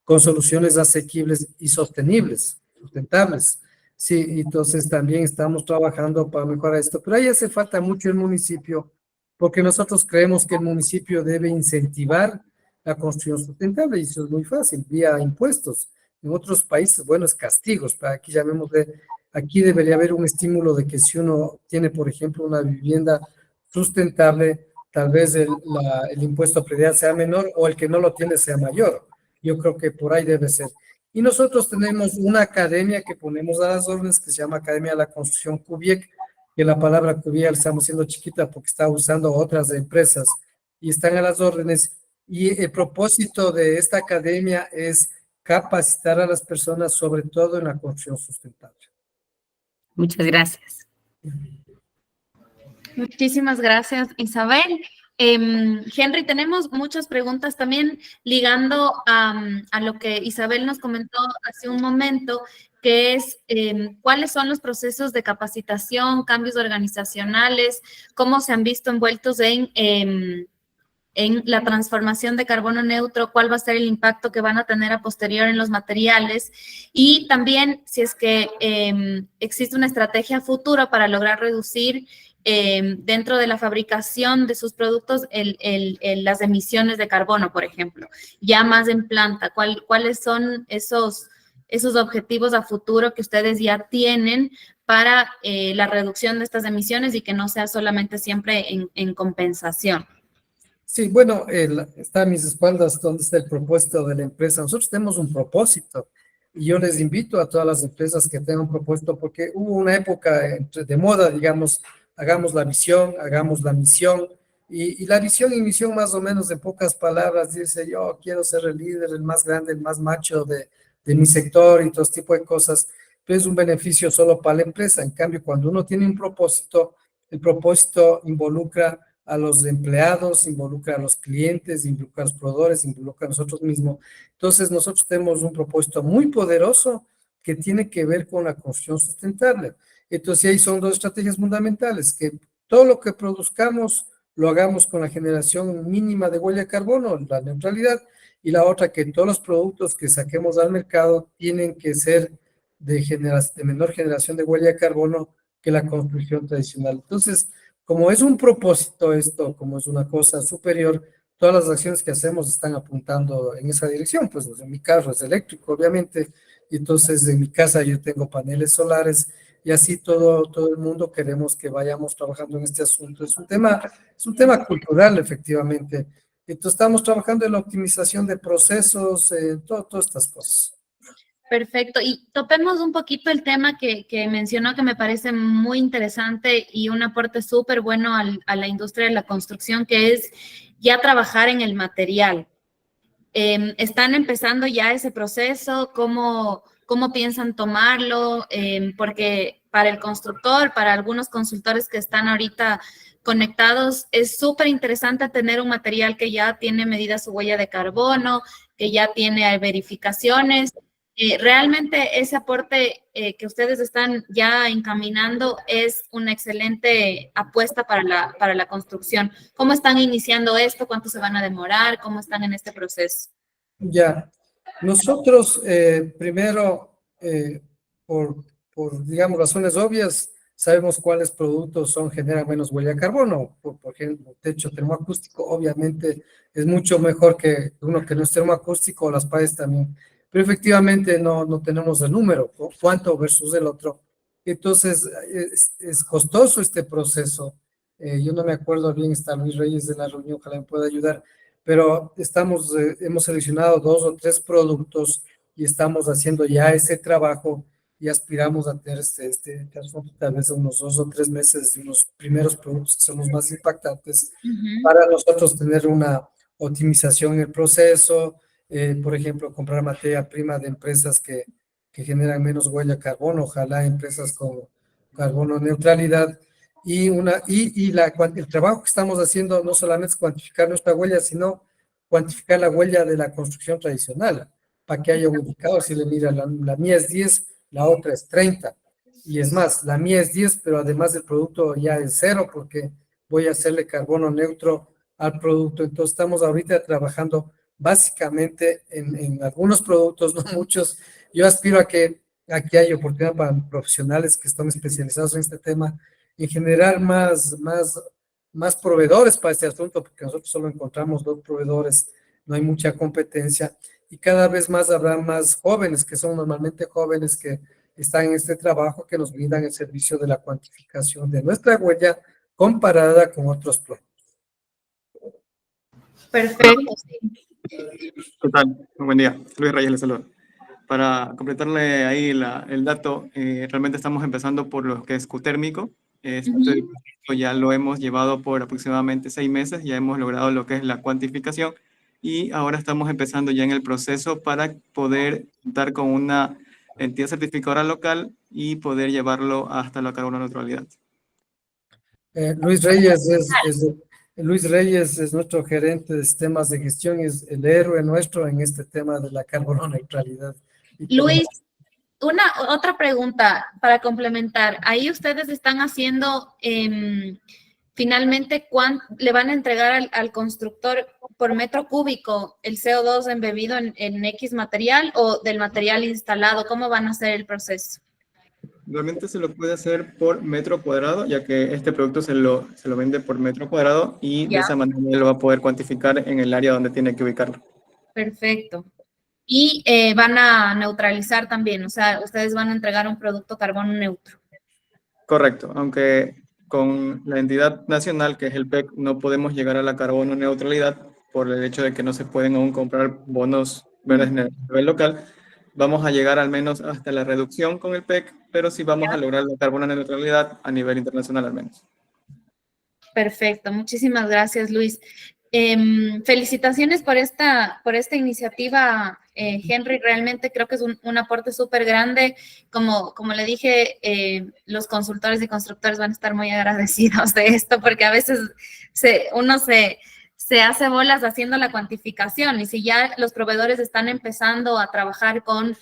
con soluciones asequibles y sostenibles, sustentables. Sí, entonces también estamos trabajando para mejorar esto, pero ahí hace falta mucho el municipio, porque nosotros creemos que el municipio debe incentivar la construcción sustentable y eso es muy fácil, vía impuestos. En otros países, bueno, es castigos, para aquí llamémosle, aquí debería haber un estímulo de que si uno tiene, por ejemplo, una vivienda sustentable, tal vez el impuesto a predial sea menor o el que no lo tiene sea mayor. Yo creo que por ahí debe ser. Y nosotros tenemos una academia que ponemos a las órdenes que se llama Academia de la Construcción CUBIEC, que la palabra CUBIEC la estamos haciendo chiquita porque está usando otras empresas y están a las órdenes. Y el propósito de esta academia es capacitar a las personas, sobre todo en la construcción sustentable. Muchas gracias. Muchísimas gracias, Isabel. Henry, tenemos muchas preguntas también ligando a lo que Isabel nos comentó hace un momento, que es cuáles son los procesos de capacitación, cambios organizacionales, cómo se han visto envueltos en la transformación de carbono neutro, cuál va a ser el impacto que van a tener a posterior en los materiales y también si es que existe una estrategia futura para lograr reducir dentro de la fabricación de sus productos las emisiones de carbono, por ejemplo, ya más en planta, cuáles son esos objetivos a futuro que ustedes ya tienen para la reducción de estas emisiones y que no sea solamente siempre en compensación. Sí, bueno, está a mis espaldas donde está el propósito de la empresa. Nosotros tenemos un propósito y yo les invito a todas las empresas que tengan un propósito porque hubo una época de moda, digamos, hagamos la visión, hagamos la misión y la visión y misión más o menos en pocas palabras dice yo quiero ser el líder, el más grande, el más macho de mi sector y todo este tipo de cosas, pero es un beneficio solo para la empresa. En cambio, cuando uno tiene un propósito, el propósito involucra a los empleados, involucra a los clientes, involucra a los proveedores, involucra a nosotros mismos. Entonces, nosotros tenemos un propósito muy poderoso que tiene que ver con la construcción sustentable. Entonces, ahí son dos estrategias fundamentales, que todo lo que produzcamos lo hagamos con la generación mínima de huella de carbono, la neutralidad, y la otra, que todos los productos que saquemos al mercado tienen que ser de menor generación de huella de carbono que la construcción tradicional. Entonces, como es un propósito esto, como es una cosa superior, todas las acciones que hacemos están apuntando en esa dirección. Pues en mi carro es eléctrico, obviamente, y entonces en mi casa yo tengo paneles solares y así todo el mundo queremos que vayamos trabajando en este asunto. Es un tema cultural, efectivamente. Entonces estamos trabajando en la optimización de procesos, todas estas cosas. Perfecto. Y topemos un poquito el tema que mencionó que me parece muy interesante y un aporte súper bueno a la industria de la construcción, que es ya trabajar en el material. ¿Están empezando ya ese proceso? ¿Cómo piensan tomarlo? Porque para el constructor, para algunos consultores que están ahorita conectados, es súper interesante tener un material que ya tiene medida su huella de carbono, que ya tiene verificaciones. Realmente ese aporte que ustedes están ya encaminando es una excelente apuesta para la construcción. ¿Cómo están iniciando esto? ¿Cuánto se van a demorar? ¿Cómo están en este proceso? Ya, nosotros primero, por, digamos, razones obvias, sabemos cuáles productos generan menos huella de carbono. Por ejemplo, techo termoacústico obviamente es mucho mejor que uno que no es termoacústico, o las paredes también. Pero efectivamente no tenemos el número, cuánto versus el otro. Entonces, es costoso este proceso. Yo no me acuerdo bien, está Luis Reyes de la reunión, ojalá me pueda ayudar, pero hemos seleccionado 2 o 3 productos y estamos haciendo ya ese trabajo y aspiramos a tener tal vez unos 2 o 3 meses de unos primeros productos que son los más impactantes para nosotros tener una optimización en el proceso, por ejemplo, comprar materia prima de empresas que generan menos huella de carbono, ojalá empresas con carbono neutralidad, el trabajo que estamos haciendo no solamente es cuantificar nuestra huella, sino cuantificar la huella de la construcción tradicional, para que haya un indicador, si le mira, la mía es 10, la otra es 30. y es más, la mía es 10, pero además el producto ya es 0 porque voy a hacerle carbono neutro al producto. Entonces estamos ahorita trabajando básicamente en algunos productos, no muchos. Yo aspiro a que aquí haya oportunidad para profesionales que están especializados en este tema, en generar más proveedores para este asunto, porque nosotros solo encontramos 2 proveedores, no hay mucha competencia, y cada vez más habrá más jóvenes, que son normalmente jóvenes que están en este trabajo, que nos brindan el servicio de la cuantificación de nuestra huella comparada con otros productos. Perfecto, sí. ¿Qué tal? Muy buen día. Luis Reyes le saluda. Para completarle ahí el dato, realmente estamos empezando por lo que es Q-térmico. Este proyecto ya lo hemos llevado por aproximadamente 6 meses, ya hemos logrado lo que es la cuantificación y ahora estamos empezando ya en el proceso para poder contar con una entidad certificadora local y poder llevarlo hasta la carbono neutralidad. Luis Reyes es nuestro gerente de sistemas de gestión, es el héroe nuestro en este tema de la carbono neutralidad. Luis, otra pregunta para complementar. Ahí ustedes están haciendo, finalmente, le van a entregar al constructor por metro cúbico el CO2 embebido en X material o del material instalado. ¿Cómo van a hacer el proceso? Realmente se lo puede hacer por metro cuadrado, ya que este producto se lo vende por metro cuadrado y de esa manera lo va a poder cuantificar en el área donde tiene que ubicarlo. Perfecto. Y van a neutralizar también, o sea, ustedes van a entregar un producto carbono neutro. Correcto, aunque con la entidad nacional, que es el PEC, no podemos llegar a la carbono neutralidad por el hecho de que no se pueden aún comprar bonos verdes a nivel local. Vamos a llegar al menos hasta la reducción con el PEC, pero sí vamos a lograr la carbono neutralidad a nivel internacional al menos. Perfecto, muchísimas gracias, Luis. Felicitaciones por esta iniciativa, Henry. Realmente creo que es un aporte súper grande. Como le dije, los consultores y constructores van a estar muy agradecidos de esto, porque a veces uno se hace bolas haciendo la cuantificación, y si ya los proveedores están empezando a trabajar con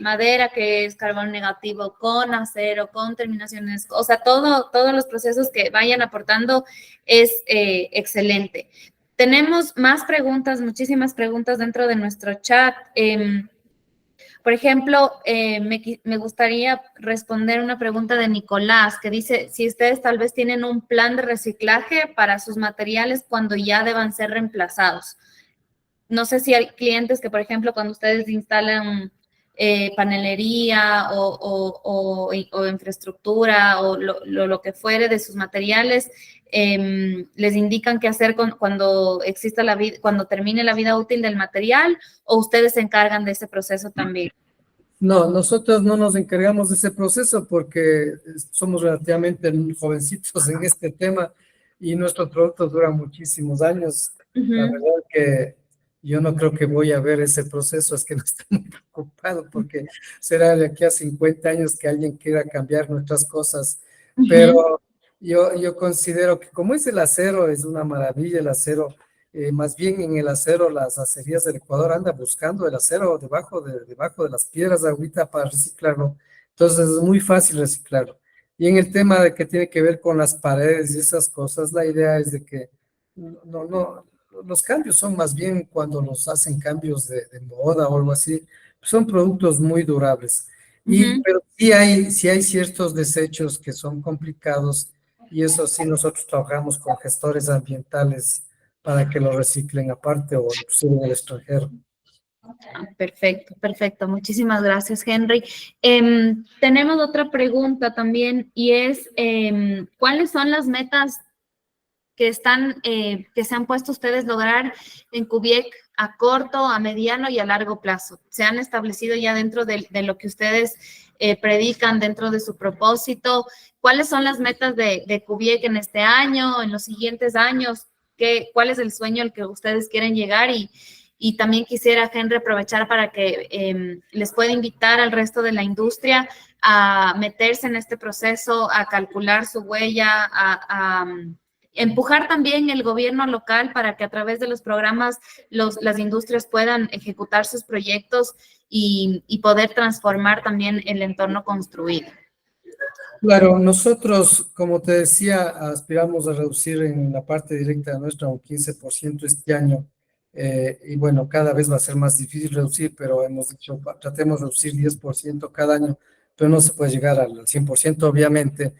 madera, que es carbono negativo, con acero, con terminaciones, o sea, todos los procesos que vayan aportando es excelente. Tenemos más preguntas, muchísimas preguntas dentro de nuestro chat. Por ejemplo, me gustaría responder una pregunta de Nicolás, que dice si ustedes tal vez tienen un plan de reciclaje para sus materiales cuando ya deban ser reemplazados. No sé si hay clientes que, por ejemplo, cuando ustedes instalan panelería o infraestructura o lo que fuere de sus materiales, les indican qué hacer cuando termine la vida útil del material, o ustedes se encargan de ese proceso también. No, nosotros no nos encargamos de ese proceso porque somos relativamente jovencitos en este tema y nuestros productos duran muchísimos años. La verdad que yo no creo que voy a ver ese proceso, es que no estoy muy preocupado porque será de aquí a 50 años que alguien quiera cambiar nuestras cosas, pero yo considero que como es el acero, es una maravilla el acero. Más bien en el acero, las acerías del Ecuador andan buscando el acero debajo de las piedras de agüita para reciclarlo. Entonces es muy fácil reciclarlo. Y en el tema de que tiene que ver con las paredes y esas cosas, la idea es de que los cambios son más bien cuando nos hacen cambios de moda o algo así, son productos muy durables. Pero sí hay ciertos desechos que son complicados, y eso sí nosotros trabajamos con gestores ambientales para que lo reciclen aparte o inclusive en el extranjero. Perfecto, perfecto. Muchísimas gracias, Henry. Tenemos otra pregunta también, y es, ¿cuáles son las metas que se han puesto ustedes lograr en Cubiec a corto, a mediano y a largo plazo? ¿Se han establecido ya dentro de lo que ustedes predican, dentro de su propósito? ¿Cuáles son las metas de Cubiec en este año, en los siguientes años? ¿Cuál es el sueño al que ustedes quieren llegar? Y también quisiera, Henry, aprovechar para que les pueda invitar al resto de la industria a meterse en este proceso, a calcular su huella, a empujar también el gobierno local para que a través de los programas las industrias puedan ejecutar sus proyectos y poder transformar también el entorno construido. Claro, nosotros, como te decía, aspiramos a reducir en la parte directa nuestra un 15% este año. Y bueno, cada vez va a ser más difícil reducir, pero hemos dicho, tratemos de reducir 10% cada año, pero no se puede llegar al 100%, obviamente.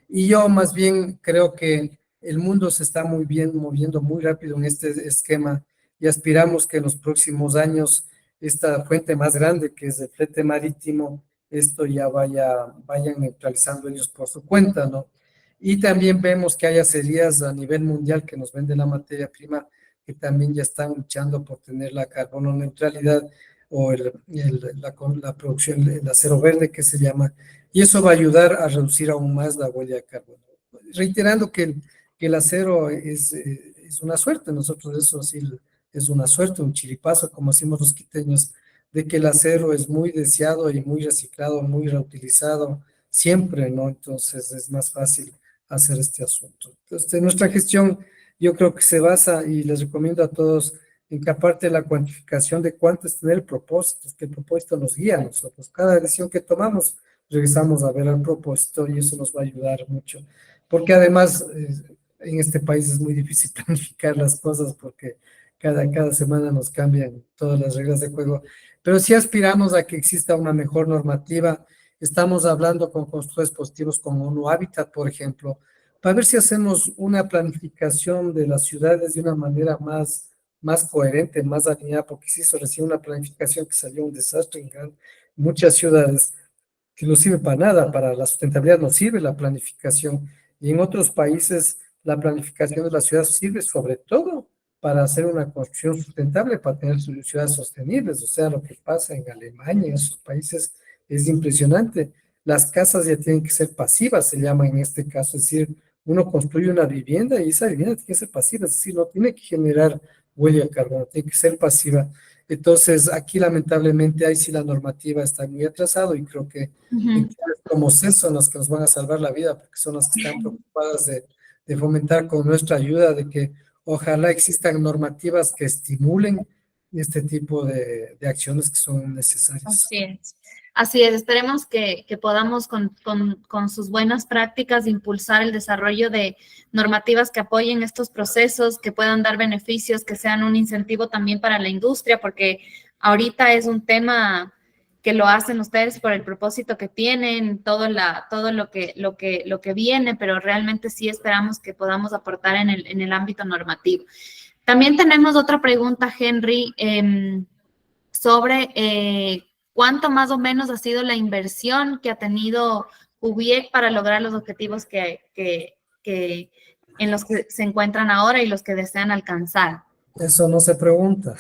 Y yo más bien creo que el mundo se está muy bien moviendo muy rápido en este esquema y aspiramos que en los próximos años esta fuente más grande, que es el flete marítimo, esto ya vayan neutralizando ellos por su cuenta, ¿no? Y también vemos que hay acerías a nivel mundial que nos venden la materia prima, que también ya están luchando por tener la carbono neutralidad o la producción, el acero verde que se llama, y eso va a ayudar a reducir aún más la huella de carbono. Reiterando que el acero es una suerte, nosotros eso sí es una suerte, un chiripazo, como decimos los quiteños, de que el acero es muy deseado y muy reciclado, muy reutilizado siempre, ¿no? Entonces es más fácil hacer este asunto. Entonces, nuestra gestión yo creo que se basa, y les recomiendo a todos, en que aparte de la cuantificación de cuánto es tener el propósito, es que el propósito nos guía a nosotros. Cada decisión que tomamos, regresamos a ver el propósito y eso nos va a ayudar mucho. Porque además, en este país es muy difícil planificar las cosas porque cada semana nos cambian todas las reglas de juego, pero sí aspiramos a que exista una mejor normativa. Estamos hablando con constructores positivos como ONU Habitat, por ejemplo, para ver si hacemos una planificación de las ciudades de una manera más coherente, más alineada, porque se hizo recién una planificación que salió un desastre en muchas ciudades, que no sirve para nada, para la sustentabilidad no sirve la planificación. Y en otros países la planificación de la ciudad sirve sobre todo para hacer una construcción sustentable, para tener ciudades sostenibles. O sea, lo que pasa en Alemania, en esos países, es impresionante. Las casas ya tienen que ser pasivas, se llama en este caso, es decir, uno construye una vivienda y esa vivienda tiene que ser pasiva, es decir, no tiene que generar huella de carbono, tiene que ser pasiva. Entonces, aquí lamentablemente ahí sí la normativa está muy atrasado y creo que entidades como CES son las que nos van a salvar la vida, porque son las que están preocupadas de fomentar con nuestra ayuda, de que ojalá existan normativas que estimulen este tipo de acciones que son necesarias. Así es. Así es, esperemos que podamos con sus buenas prácticas impulsar el desarrollo de normativas que apoyen estos procesos, que puedan dar beneficios, que sean un incentivo también para la industria, porque ahorita es un tema que lo hacen ustedes por el propósito que tienen, todo lo que viene, pero realmente sí esperamos que podamos aportar en el ámbito normativo. También tenemos otra pregunta, Henry, sobre ¿cuánto más o menos ha sido la inversión que ha tenido UBIEC para lograr los objetivos en los que se encuentran ahora y los que desean alcanzar? Eso no se pregunta.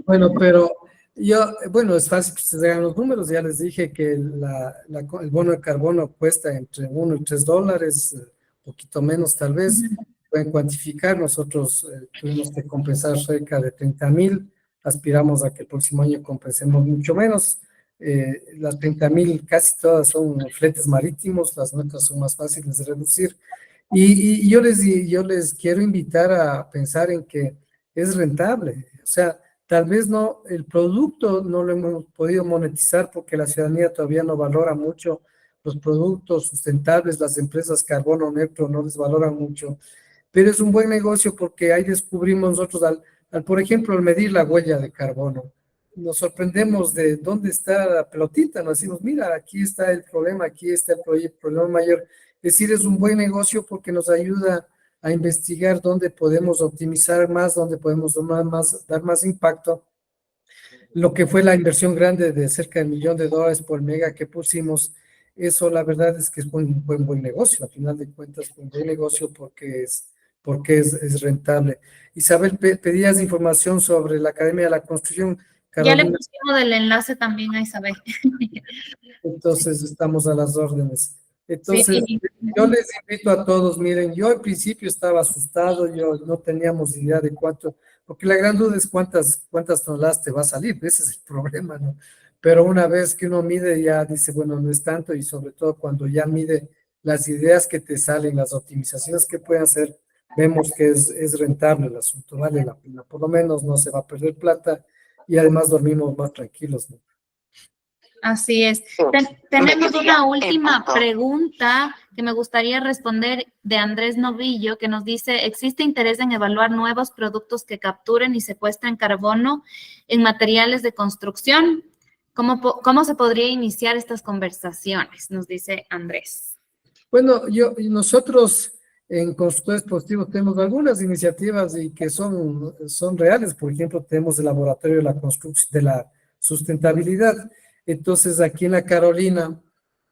Bueno, pero bueno, es fácil que ustedes hagan los números. Ya les dije que el bono de carbono cuesta entre $1 y $3, poquito menos tal vez. Pueden cuantificar. Nosotros tuvimos que compensar cerca de 30,000. Aspiramos a que el próximo año compensemos mucho menos. Las 30,000 casi todas son fletes marítimos, las nuestras son más fáciles de reducir. Y yo les quiero invitar a pensar en que es rentable. O sea, tal vez no, el producto no lo hemos podido monetizar porque la ciudadanía todavía no valora mucho los productos sustentables, las empresas carbono neutro no les valoran mucho, pero es un buen negocio porque ahí descubrimos nosotros por ejemplo, al medir la huella de carbono, nos sorprendemos de dónde está la pelotita, nos decimos, mira, aquí está el problema, aquí está el problema mayor. Es decir, es un buen negocio porque nos ayuda a investigar dónde podemos optimizar más, dónde podemos dar más impacto. Lo que fue la inversión grande de cerca de $1,000,000 por mega que pusimos, eso la verdad es que es un buen negocio, al final de cuentas, un buen negocio porque es rentable. Isabel, pedías información sobre la Academia de la Construcción. Ya le Carolina, pusimos el enlace también a Isabel. entonces estamos a las órdenes. Sí. Entonces, yo les invito a todos, miren, yo al principio estaba asustado, yo no teníamos idea de cuánto, porque la gran duda es cuántas toneladas te va a salir, ese es el problema, ¿no? Pero una vez que uno mide ya dice, bueno, no es tanto, y sobre todo cuando ya mide las ideas que te salen, las optimizaciones que pueden hacer, vemos que es rentable el asunto, vale la pena, por lo menos no se va a perder plata y además dormimos más tranquilos, ¿no? Así es. Tenemos una última pregunta que me gustaría responder de Andrés Novillo, que nos dice, ¿existe interés en evaluar nuevos productos que capturen y secuestren carbono en materiales de construcción? ¿Cómo se podría iniciar estas conversaciones? Nos dice Andrés. Bueno, nosotros en Constructores Positivos tenemos algunas iniciativas y que son reales. Por ejemplo, tenemos el Laboratorio de la Construcción, de la Sustentabilidad. Entonces, aquí en la Carolina,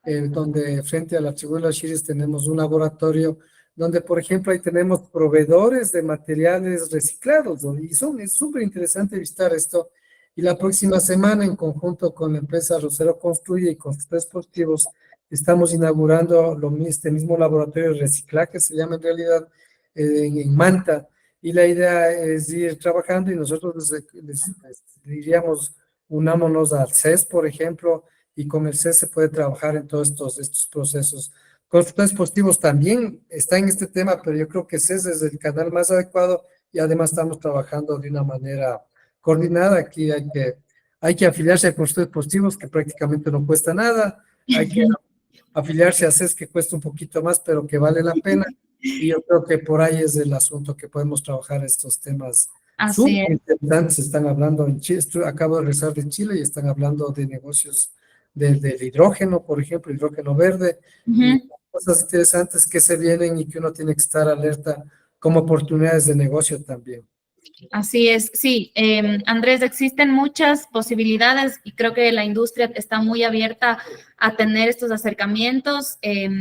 donde frente a la Tribuna Chiris tenemos un laboratorio donde, por ejemplo, ahí tenemos proveedores de materiales reciclados, ¿no? Y es súper interesante visitar esto. Y la próxima semana, en conjunto con la empresa Rosero Construye y Constructores Positivos, estamos inaugurando este mismo laboratorio de reciclaje, se llama en realidad, en Manta. Y la idea es ir trabajando y nosotros les diríamos, unámonos al CES, por ejemplo, y con el CES se puede trabajar en todos estos procesos. Constructores Positivos también está en este tema, pero yo creo que CES es el canal más adecuado y además estamos trabajando de una manera coordinada. Aquí hay que afiliarse a Constructores Positivos, que prácticamente no cuesta nada. Hay que afiliarse a CES, que cuesta un poquito más, pero que vale la pena. Y yo creo que por ahí es el asunto que podemos trabajar estos temas. Así es. Interesantes. Están hablando en Chile, acabo de regresar de Chile y están hablando de negocios del hidrógeno, por ejemplo, hidrógeno verde, y cosas interesantes que se vienen y que uno tiene que estar alerta como oportunidades de negocio también. Así es, sí. Andrés, existen muchas posibilidades y creo que la industria está muy abierta a tener estos acercamientos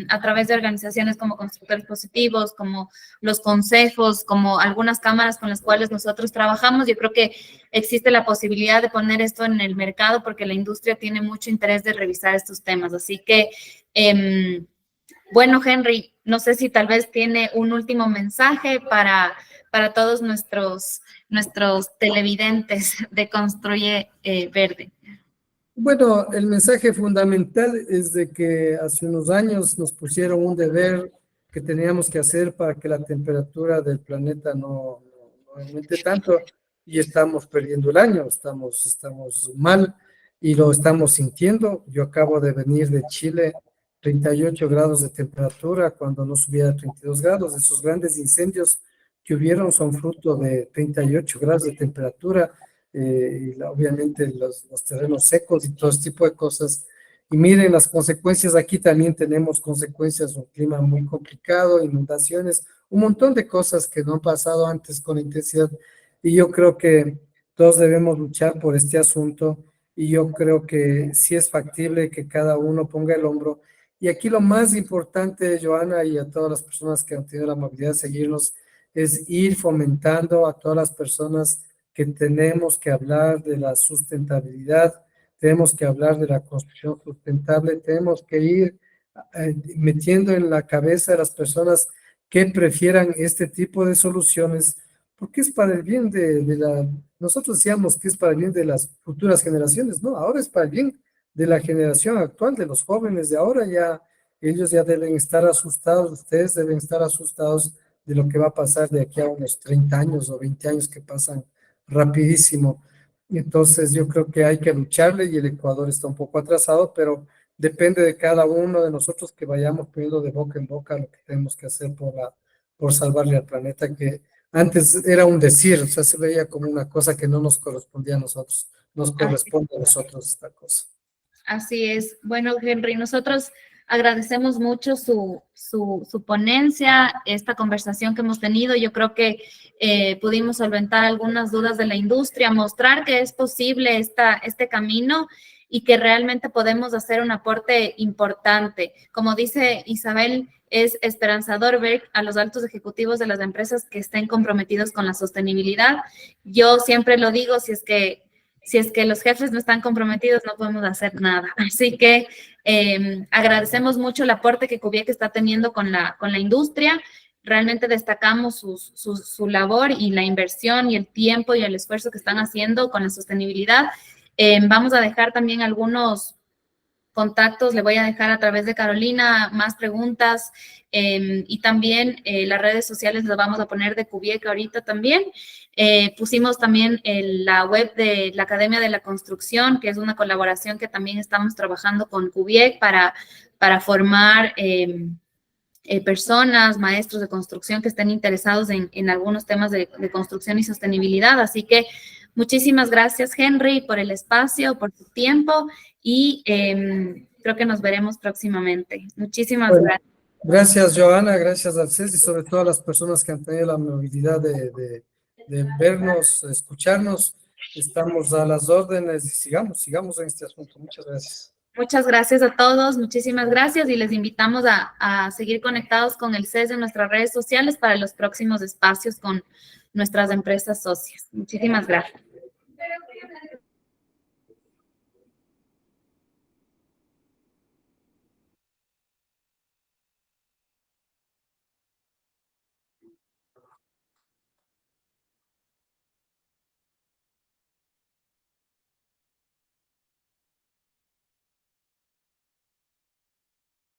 a través de organizaciones como Constructores Positivos, como los consejos, como algunas cámaras con las cuales nosotros trabajamos. Yo creo que existe la posibilidad de poner esto en el mercado porque la industria tiene mucho interés de revisar estos temas. Así que, bueno, Henry, no sé si tal vez tiene un último mensaje para todos nuestros televidentes de Construye Verde. Bueno, el mensaje fundamental es de que hace unos años nos pusieron un deber que teníamos que hacer para que la temperatura del planeta no aumente tanto y estamos perdiendo el año, estamos mal y lo estamos sintiendo. Yo acabo de venir de Chile, 38 grados de temperatura cuando no subía a 32 grados. Esos grandes incendios que hubieron son fruto de 38 grados de temperatura, y obviamente los terrenos secos y todo este tipo de cosas. Y miren las consecuencias, aquí también tenemos consecuencias, un clima muy complicado, inundaciones, un montón de cosas que no han pasado antes con intensidad. Y yo creo que todos debemos luchar por este asunto y yo creo que sí es factible que cada uno ponga el hombro. Y aquí lo más importante, Joana, y a todas las personas que han tenido la amabilidad de seguirnos, es ir fomentando a todas las personas que tenemos que hablar de la sustentabilidad, tenemos que hablar de la construcción sustentable, tenemos que ir metiendo en la cabeza de las personas que prefieran este tipo de soluciones, porque es para el bien nosotros decíamos que es para el bien de las futuras generaciones, no, ahora es para el bien de la generación actual, de los jóvenes de ahora. Ya ellos ya deben estar asustados, ustedes deben estar asustados de lo que va a pasar de aquí a unos 30 años o 20 años que pasan rapidísimo. Entonces yo creo que hay que lucharle y el Ecuador está un poco atrasado, pero depende de cada uno de nosotros que vayamos poniendo de boca en boca lo que tenemos que hacer por salvarle al planeta, que antes era un decir, o sea, se veía como una cosa que no nos correspondía a nosotros, nos corresponde a nosotros esta cosa. Así es. Bueno, Henry, nosotros agradecemos mucho su ponencia, esta conversación que hemos tenido. Yo creo que pudimos solventar algunas dudas de la industria, mostrar que es posible este camino y que realmente podemos hacer un aporte importante. Como dice Isabel, es esperanzador ver a los altos ejecutivos de las empresas que estén comprometidos con la sostenibilidad. Yo siempre lo digo, si es que los jefes no están comprometidos, no podemos hacer nada. Así que agradecemos mucho el aporte que Cubiec está teniendo con la industria. Realmente destacamos su labor y la inversión y el tiempo y el esfuerzo que están haciendo con la sostenibilidad. Vamos a dejar también algunos contactos, le voy a dejar a través de Carolina más preguntas y también las redes sociales las vamos a poner de Cubiec ahorita también. Pusimos también la web de la Academia de la Construcción, que es una colaboración que también estamos trabajando con CUBIEC para formar personas, maestros de construcción que estén interesados en algunos temas de construcción y sostenibilidad. Así que muchísimas gracias, Henry, por el espacio, por tu tiempo y creo que nos veremos próximamente. Muchísimas gracias. Gracias, Joana, gracias al CES y sobre todo a las personas que han tenido la amabilidad de vernos, escucharnos. Estamos a las órdenes y sigamos en este asunto. Muchas gracias. Muchas gracias a todos, muchísimas gracias y les invitamos a seguir conectados con el CES en nuestras redes sociales para los próximos espacios con nuestras empresas socias. Muchísimas gracias.